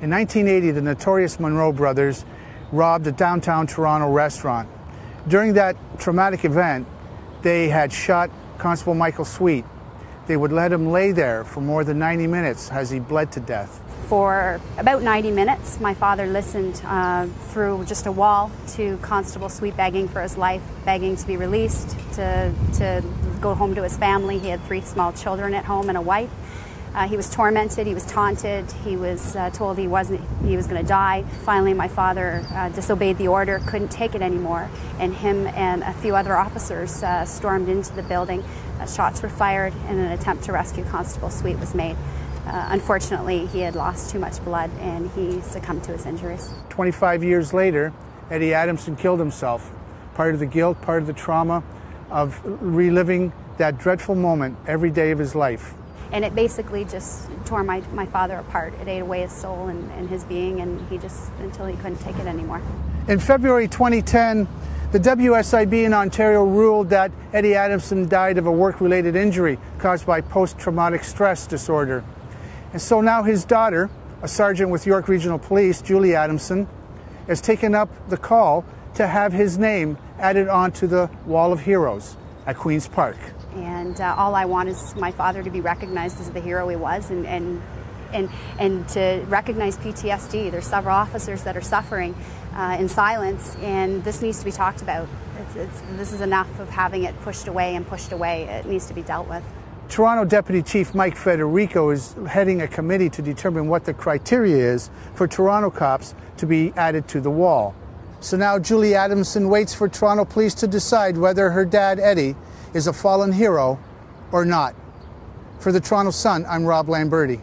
In 1980, the notorious Monroe brothers robbed a downtown Toronto restaurant. During that traumatic event, they had shot Constable Michael Sweet. They would let him lay there for more than 90 minutes as he bled to death. For about 90 minutes, my father listened through just a wall to Constable Sweet begging for his life, begging to be released, to go home to his family. He had 3 small children at home and a wife. He was tormented, he was taunted, he was told he was going to die. Finally, my father disobeyed the order, couldn't take it anymore, and him and a few other officers stormed into the building. Shots were fired, and an attempt to rescue Constable Sweet was made. Unfortunately, he had lost too much blood, and he succumbed to his injuries. 25 years later, Eddie Adamson killed himself. Part of the guilt, part of the trauma of reliving that dreadful moment every day of his life. And it basically just tore my father apart. It ate away his soul and his being, and until he couldn't take it anymore. In February 2010, the WSIB in Ontario ruled that Eddie Adamson died of a work-related injury caused by post-traumatic stress disorder. And so now his daughter, a sergeant with York Regional Police, Julie Adamson, has taken up the call to have his name added onto the Wall of Heroes at Queen's Park. And all I want is my father to be recognized as the hero he was, and to recognize PTSD. There's several officers that are suffering in silence, and this needs to be talked about. This is enough of having it pushed away. It needs to be dealt with. Toronto Deputy Chief Mike Federico is heading a committee to determine what the criteria is for Toronto cops to be added to the wall. So now Julie Adamson waits for Toronto police to decide whether her dad, Eddie, is a fallen hero or not. For the Toronto Sun, I'm Rob Lamberti.